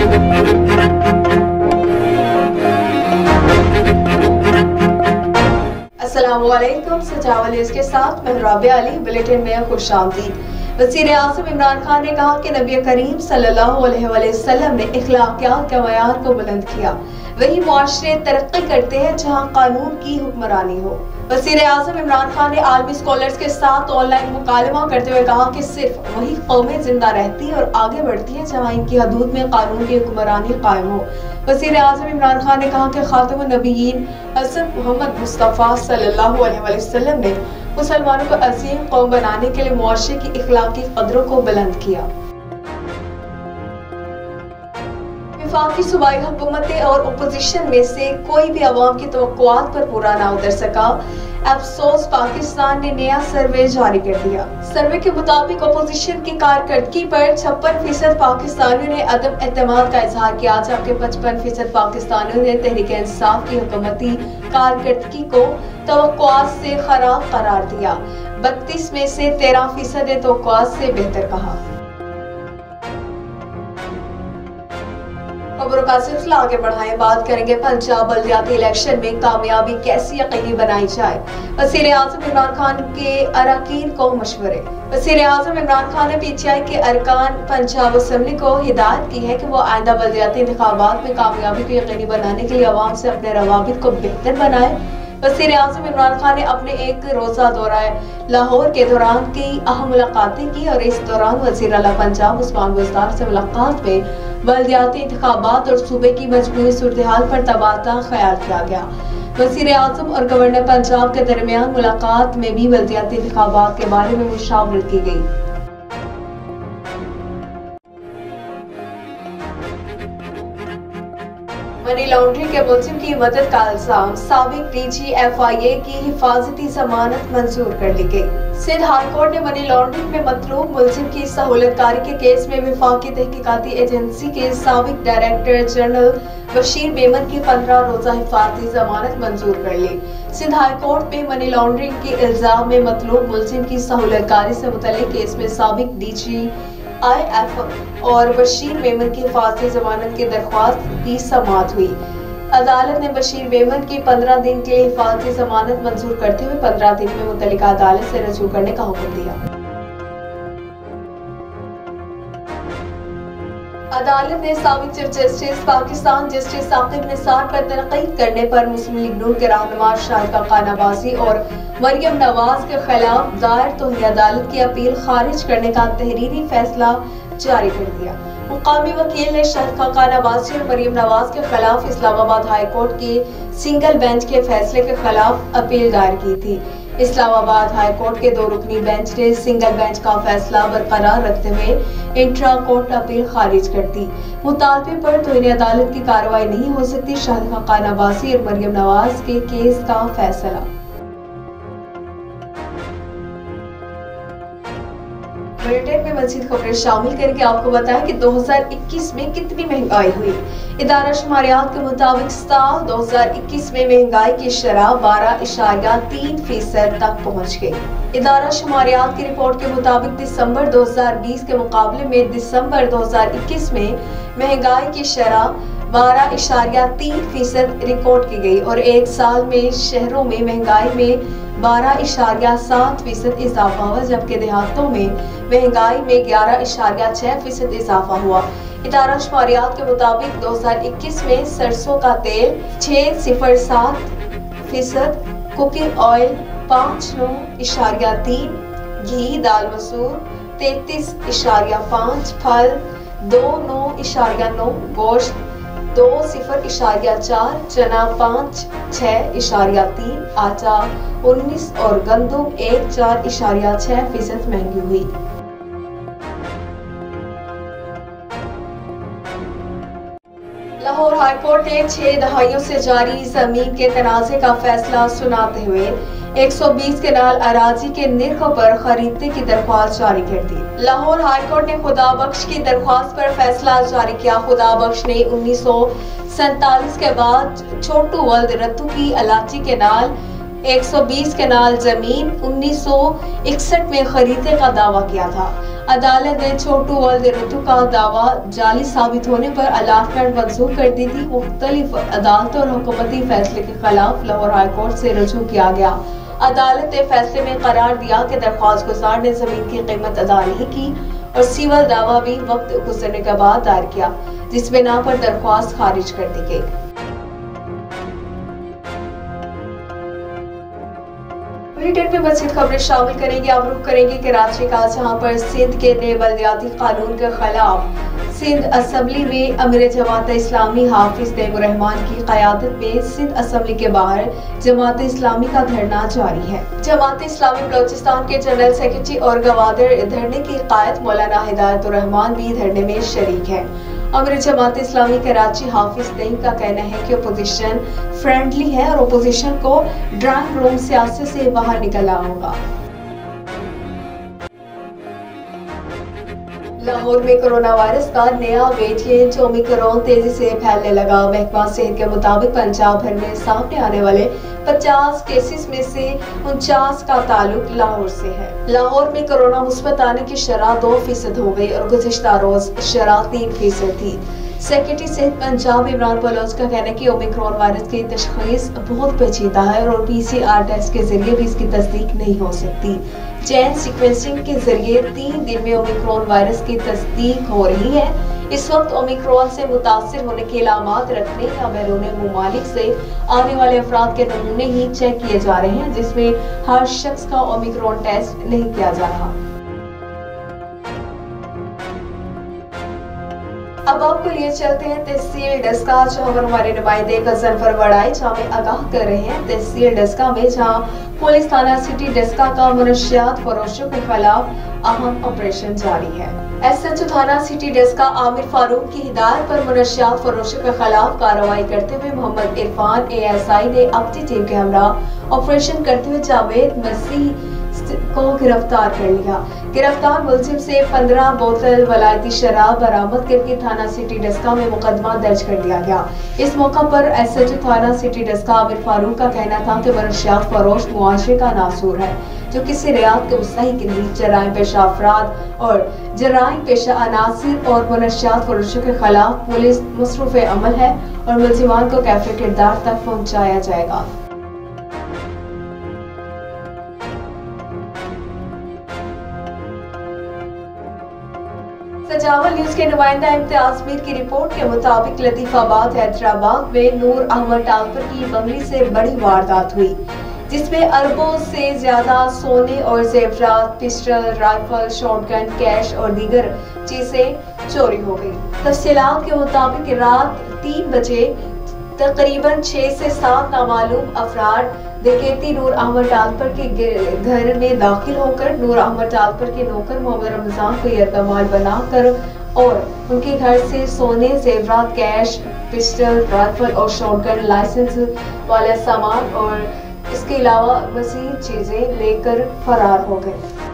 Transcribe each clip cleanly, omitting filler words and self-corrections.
अस्सलामुअलैकुम। सजावल न्यूज़ के साथ मैं राबिया अली। बुलेटिन में खुशामदीद। वज़ीर आज़म इमरान खान ने कहा कि नबी करीम सल्लल्लाहु अलैहि वसल्लम ने इखलाकियात के मयार को बुलंद किया। वही मुआशरे तरक्की करते हैं जहाँ कानून की हुक्मरानी हो। वज़ीर आज़म इमरान खान ने आलमी स्कॉलर्स के साथ ऑनलाइन मुकालमा करते हुए कहा कि सिर्फ वही कौमें जिंदा रहती और आगे बढ़ती हैं जहाँ इनकी हदूद में कानून की हुक्मरानी कायम हो। वज़ीर आज़म इमरान खान ने कहा कि खातमुन नबीयीन हज़रत मोहम्मद मुस्तफ़ा सल्लल्लाहु अलैहि वसल्लम ने मुसलमानों को अजीम कौम बनाने के लिए मुआशरे की इखलाकी कदरों को बुलंद किया। वफाकी सूबाई हुकूमतें और अपोजिशन में से कोई भी अवाम की तवक्कुआत पर पूरा ना उतर सका। अफसोस पाकिस्तान ने नया सर्वे जारी कर दिया। सर्वे के मुताबिक अपोजिशन की कारकर्दगी पर 56% पाकिस्तानियों ने अदम एतमाद का इजहार किया, जबकि 55% पाकिस्तानियों ने तहरीक इंसाफ की हुकूमती कारकर्दगी को तवक्कुआत से खराब करार दिया। 32 में से 13% ने तवक्कुआत से बेहतर कहा। खबरों का सिलसिला आगे बढ़ाएं, बात करेंगे पंजाब बल्दियाती इलेक्शन में कामयाबी कैसे यकीनी बनाई जाए। वज़ीर आज़म इमरान खान के अरकान को मशवरे। वज़ीर आज़म इमरान खान ने पीटीआई के अरकान पंजाब असेंबली को हिदायत की है कि वो आइंदा बल्दियाती इंतखाबात में कामयाबी को यकीनी बनाने के लिए अवाम से अपने रवाबित को बेहतर बनाए। वज़ीर आज़म इमरान खान ने अपने एक रोज़ा दौरा लाहौर के दौरान कई अहम मुलाकातें की और इस दौरान वज़ीर आला पंजाब उस्मान बुज़दार से मुलाकात में बल्दियाती इंतखाबात और सूबे की मजमूई सूरत-ए-हाल पर तबादला ख्याल किया गया। वज़ीर आज़म और गवर्नर पंजाब के दरमियान मुलाकात में भी बल्दियाती इंतखाबात के बारे में मुशावरत की गई। मनी लॉन्ड्रिंग के मुलजिम की मदद का इल्जाम, साबिक डीजी FIA की हिफाजती जमानत मंजूर कर ली गई। सिंध हाई कोर्ट ने मनी लॉन्ड्रिंग में मतलूब मुलजिम की सहूलतकारी के केस में वफाकी तहकीकाती एजेंसी के साबिक डायरेक्टर जनरल बशीर मेमन की 15 रोजा हिफाजती जमानत मंजूर कर ली। सिंध हाई कोर्ट में मनी लॉन्ड्रिंग के इल्जाम में मतलूब मुलजिम की सहूलतकारी से मुतल्लिक केस में साबिक DG IF और बशीर मेमन की हिफाजती जमानत की दरख्वास्त की समाअत हुई। अदालत ने बशीर मेमन की 15 दिन के लिए हिफाजती जमानत मंजूर करते हुए 15 दिन में मुतल्लिका अदालत से रजू करने का हुक्म दिया। अदालत ने साबिक chief justice Pakistan justice Saqib Nisar पर तनकीद करने पर मुस्लिम लीग नून के रहनुमा शाहिदा खानाबाजी और मरियम नवाज के खिलाफ दायर तौहीन अदालत की अपील खारिज करने का तहरीरी फैसला जारी कर दिया। मुकामी वकील ने शाहिदा खानाबाजी और मरियम नवाज के खिलाफ इस्लामाबाद हाई कोर्ट के सिंगल बेंच के फैसले के खिलाफ अपील दायर की थी। इस्लामाबाद हाई कोर्ट के 2 रुकनी बेंच ने सिंगल बेंच का फैसला बरकरार रखते हुए इंट्रा कोर्ट अपील खारिज कर दी। मुतालबे पर तौहीन अदालत की कार्रवाई नहीं हो सकती। शाहिदा खानाबाजी और मरियम नवाज के केस का फैसला। बुलेटिन में मज़ीद खबरें शामिल करके आपको बताएं कि 2021 में कितनी महंगाई हुई। इदारा शुमारियात के मुताबिक साल 2021 में महंगाई की शरह 12.3% तक पहुँच गई। इदारा शुमारियात की रिपोर्ट के मुताबिक दिसंबर 2020 के मुकाबले में दिसंबर 2021 में महंगाई की शरह 12.3% रिकॉर्ड की गई और एक साल में शहरों में महंगाई में 12.7% इजाफा हुआ, जबकि देहातों में महंगाई में 11.6% इजाफा हुआ। इदारा शुमारियात के मुताबिक 2021 में सरसों का तेल 6.07%, कुकिंग ऑयल 5.9.3%, घी दाल मसूर 33.5%, फल 2.9.9%, गोश्त 2.04%, चना 5.6.3%, आटा 19 और गंदुम 4.6% महंगी हुई। लाहौर हाई कोर्ट ने 6 दहाइयों से जारी जमीन के तनाज़े का फैसला सुनाते हुए 120 केनाल अराजी के निर्ख पर खरीदने की दरख्वास्त जारी कर दी। लाहौर हाई कोर्ट ने खुदा बख्श की दरख्वास्त पर फैसला जारी किया। खुदा बख्श ने 1947 के बाद छोटू वल्द रत्तू की अलाची केनाल 120 केनाल जमीन 1961 में खरीदने का दावा किया था। अदालत ने छोटू वल्द रुतु का दावा जाली साबित होने पर अलाटमेंट मंजूर कर दी थी। मुख्तलिफ अदालतों और हुकूमती फैसले के खिलाफ लाहौर हाई कोर्ट से रुजू किया गया। अदालत ने फैसले में करार दिया कि दरख्वास्त गुजार ने जमीन की कीमत अदा नहीं की और सिविल दावा भी वक्त गुजरने के बाद दायर किया, जिस बिना पर दरख्वास्त खारिज कर दी गई। बुलेटिन में मज़ीद खबरें शामिल करेंगे। अब रुख करेंगे कराची का, जहां पर सिंध के नए बल्दियाती कानून के खिलाफ सिंध असम्बली में अमीर जमात इस्लामी हाफिज नईमुर रहमान की क़यादत में सिंध असम्बली के बाहर जमात इस्लामी का धरना जारी है। जमात इस्लामी बलोचिस्तान के जनरल सेक्रेटरी और गवादर धरने की कायद मौलाना हिदायतुर रहमान भी धरने में शरीक है। अमीर जमात इस्लामी कराची हाफिज नईम का कहना है कि अपोजिशन फ्रेंडली है और अपोजिशन को ड्राइंग रूम सियासत से बाहर निकलना होगा। लाहौर में कोरोना वायरस का नया वेरिएंट ओमिक्रॉन तेजी से फैलने लगा। महकमा सेहत के मुताबिक पंजाब भर में सामने आने वाले 50 केसेस में से 49 का ताल्लुक लाहौर से है। लाहौर में कोरोना मुस्बत आने की शरह 2% हो गई और गुज़िश्ता रोज शरह 3% थी। सेक्रेटरी सेहत पंजाब इमरान बलोच का कहना है कि ओमिक्रॉन वायरस की तशख़ीस बहुत पेचीदा है और PCR टेस्ट के जरिए भी इसकी तस्दीक नहीं हो सकती। चेन सीक्वेंसिंग के जरिए 3 दिन में ओमिक्रॉन वायरस की तस्दीक हो रही है। इस वक्त ओमिक्रॉन से मुतासिर होने के अलामात रखने या बैरून मुमालिक से आने वाले अफराद के नमूने ही चेक किए जा रहे हैं, जिसमें हर शख्स का ओमिक्रॉन टेस्ट नहीं किया जा रहा। अब आपको लिए चलते हैं तहसील डस्का, जहां पर हमारे नुमाइंदे गजनफर वड़ाई जहाँ आगाह कर रहे हैं। तहसील डस्का में जहां पुलिस थाना सिटी डस्का का मुनशियात फरोशों के खिलाफ अहम ऑपरेशन जारी है। SHO थाना सिटी डस्का आमिर फारूक की हिदायत पर मुनशियात फरोशों के खिलाफ कार्रवाई करते हुए मोहम्मद इरफान ASI ने अपनी टीम के हमरा ऑपरेशन करते हुए जावेद मसीह को गिरफ्तार कर लिया। गिरफ्तार मुलजिम से 15 बोतल वलायती शराब बरामद करके थाना सिटी डस्का में मुकदमा दर्ज कर दिया गया। इस मौका पर SHO थाना सिटी डस्का आमिर फारूक का कहना था कि मनशियात फरोश मुआशरे का नासूर है जो किसी रियात के मुस्तहिक नहीं। जराइम पेशा अफराद और जराइम पेशा अनासिर और मनशियात फरोशों के खिलाफ पुलिस मसरूफ अमल है और मुलजिमान को कैफे किरदार तक पहुँचाया जाएगा। सजावल न्यूज के नुमाइंदा इम्तियाज मीर की रिपोर्ट के मुताबिक लतीफाबाद हैदराबाद में नूर अहमद टालपर की बंगली से बड़ी वारदात हुई, जिसमें अरबों से ज्यादा सोने और जेवरात, पिस्टल, राइफल, शॉटगन, कैश और दीगर चीजें चोरी हो गई। तफसीलात के मुताबिक रात 3 बजे तकरीबन 6 से 7 नामालूम अफराद डकैती नूर अहमद टालपर के घर में दाखिल होकर नूर अहमद टालपर के नौकर मोहम्मद रमजान को यरगमाल बनाकर और उनके घर से सोने, जेवरात, कैश, पिस्टल, राइफल और शॉटगन लाइसेंस वाला सामान और इसके अलावा मज़ीद चीजें लेकर फरार हो गए।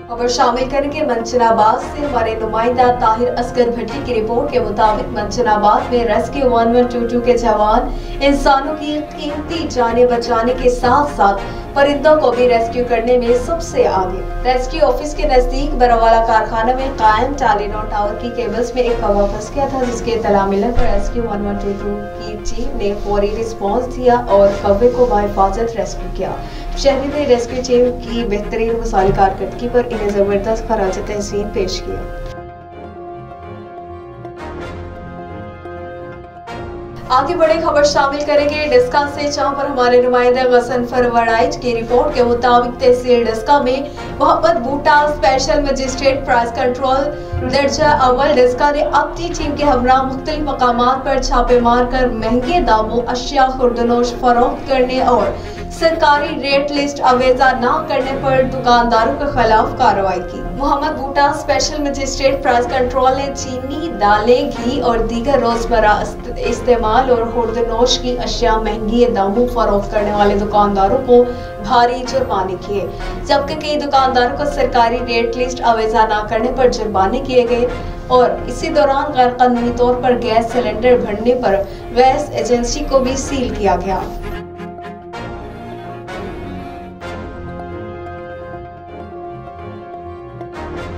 खबर शामिल करेंगे मंचनाबाद से। हमारे नुमाइंदा ताहिर असगर भट्टी की रिपोर्ट के मुताबिक मंचनाबाद में रेस्क्यू 1122 के जवान इंसानों की कीमती जानें बचाने के साथ साथ परिंदों को भी रेस्क्यू करने में सबसे आगे। रेस्क्यू ऑफिस के नजदीक बरावाला कारखाना में कायम टालिनो टावर की केबल्स में एक कौवा फंस गया था, जिसके इत्तला मिलने पर रेस्क्यू 1122 की टीम ने फौरी रिस्पॉन्स दिया और कौवे को बाहिफाजत रेस्क्यू किया। शहरी ने रेस्क्यू टीम की बेहतरीन मिसाली कारकर्दगी पर इन्हें जबरदस्त खराज तहसीन पेश किया। आगे बढ़े खबर शामिल करेंगे डस्का से, जहां पर हमारे नुमाइंदा गजनफर वड़ाइच की रिपोर्ट के मुताबिक तहसील डस्का में मोहम्मद बूटा स्पेशल मजिस्ट्रेट प्राइस कंट्रोल दर्जा अव्वल डस्का ने अपनी टीम के हमरा मुख्तलिफ मकामात पर छापे मार कर महंगे दामों अशिया खुर्दनोश फरोख्त करने और सरकारी रेट लिस्ट अवेजा न करने पर दुकानदारों के खिलाफ कार्रवाई की। मोहम्मद बूटा स्पेशल मजिस्ट्रेट प्राइस कंट्रोल ने चीनी, दालें, घी और दीगर रोजमर्रा इस्तेमाल और खुर्दनोश की अशिया महंगी दामों फरोख्त करने वाले दुकानदारों को भारी जुर्माने किए, जबकि कई दुकानदारों को सरकारी रेट लिस्ट अवेजा न करने पर जुर्माने किए गए और इसी दौरान गैर कानूनी तौर पर गैस सिलेंडर भरने पर गैस एजेंसी को भी सील किया गया।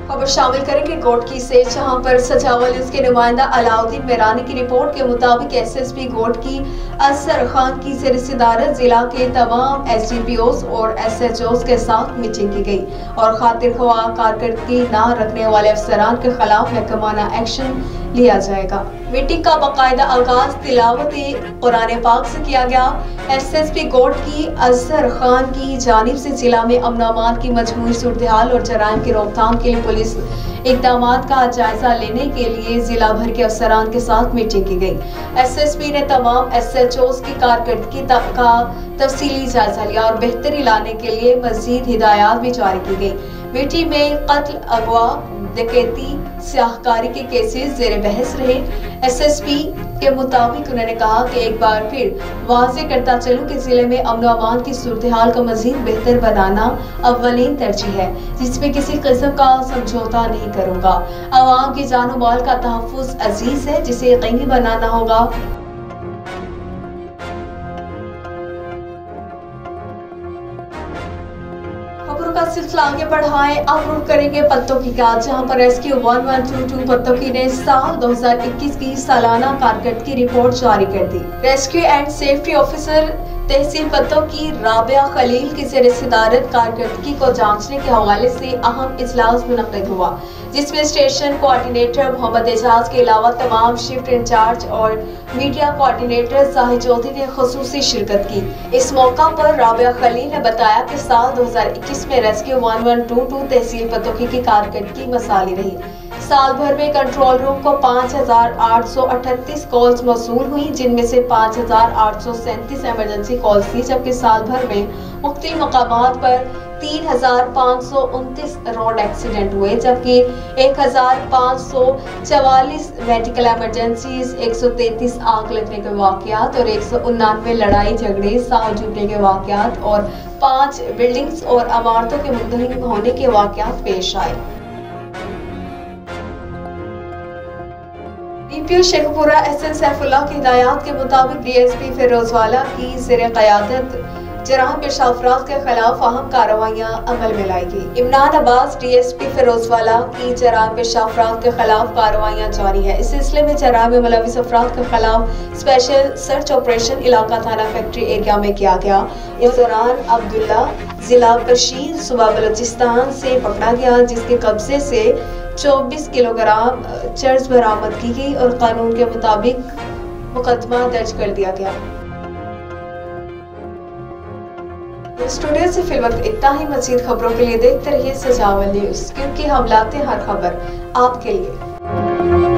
खबर शामिल करेंगे गोटकी से, जहां पर सजावल न्यूज़ के नुमाइंदा अलाउद्दीन मेरानी की रिपोर्ट के मुताबिक एसएसपी गोटकी असर खान की ज़ेर-ए-सदारत जिला के तमाम एसडीपीओस और एसएचओस के साथ मीटिंग की गई और खातिरख्वाह कारकर्दगी न रखने वाले अफसरान के खिलाफ महकमाना एक्शन लिया जाएगा। मीटिंग का बाकायदा आगाज तिलावत कुरान पाक से किया गया। एसएसपी गोटकी असर खान की जानिब से जिला में अमन अमान की मजमूई सूरत-ए-हाल और जराइम की रोकथाम के लिए पुलिस इक़दामात का जायजा लेने के लिए जिला भर के अफसरान के साथ मीटिंग की गई। एसएसपी ने तमाम एसएचओस की कारकर्दगी का तफसीली जायजा लिया और बेहतरी लाने के लिए मजीद हिदायत भी जारी की गई। मीटिंग में कत्ल, अगवा, डकैती, स्याहकारी के केसेस ज़ेर बहस रहे। एसएसपी के मुताबिक उन्होंने कहा कि एक बार फिर वाज़ेह करता चलूं कि जिले में अमन अमान की सूरत-ए-हाल को मजीद बेहतर बनाना अव्वलीन तरजीह है, जिसमें किसी किस्म का समझौता नहीं करूंगा। अवाम की जान माल का तहफ़्फ़ुज़ अजीज है, जिसे यकीनी बनाना होगा। खबरों का सिलसिला आगे बढ़ाएं, अब रुख करेंगे पत्तोकी का, जहां पर रेस्क्यू 1122 पत्तोकी ने साल 2021 की सालाना कारकर्दगी रिपोर्ट जारी कर दी। रेस्क्यू एंड सेफ्टी ऑफिसर तहसील पत्तोकी राबिया खलील की ज़ेर-ए-सदारत कारकर्दगी को जांचने के हवाले से अहम इजलास मुनक़्क़िद हुआ, जिसमें स्टेशन कोऑर्डिनेटर मोहम्मद एजाज के अलावा तमाम शिफ्ट इंचार्ज और मीडिया कोऑर्डिनेटर जाहिद चौधरी ने खुसूसी शिरकत की। इस मौका पर राबिया खलील ने बताया कि साल 2021 में रेस्क्यू 1122 तहसील पत्तोकी की कारकर्दगी मसाली रही। साल भर में कंट्रोल रूम को 5838 कॉल्स मौसूल हुई, जिनमें से 5837 इमरजेंसी कॉल्स थी, जबकि साल भर में मुख्तलिफ मकामात पर 3529 रोड एक्सीडेंट हुए, जबकि 1544 मेडिकल इमरजेंसीज, 133 आग लगने के वाकयात और 199 लड़ाई झगड़े, साल डूबने के वाकयात और 5 बिल्डिंग्स और इमारतों के मुंहदम होने के वाकयात पेश आए। डीपीओ शेखपुरा एसएन सैफुल्लाह की हिदायत के मुताबिक डीएसपी फिरोजवाला की ज़ेर-ए-क़यादत जराइम पेशा अफराद के खिलाफ अहम कार्रवाइयाँ अमल में लाएगी। इमरान अब्बास डीएसपी फिरोजवाला की जराइम पेशा अफराद के खिलाफ कार्रवाइयाँ जारी है। इस सिलसिले में जराइम में मुलविस अफराद के खिलाफ स्पेशल सर्च ऑपरेशन इलाका थाना फैक्ट्री एरिया में किया गया। इस दौरान अब्दुल्ला जिला बशीर सूबा बलूचिस्तान से पकड़ा गया, जिसके कब्जे से 24 किलोग्राम चर्स बरामद की गई और कानून के मुताबिक मुकदमा दर्ज कर दिया गया। स्टूडियो से फिलवक्त इतना ही। मज़ीद खबरों के लिए देखते रहिए सजावल न्यूज़, क्योंकि हम लाते हैं हर खबर आपके लिए।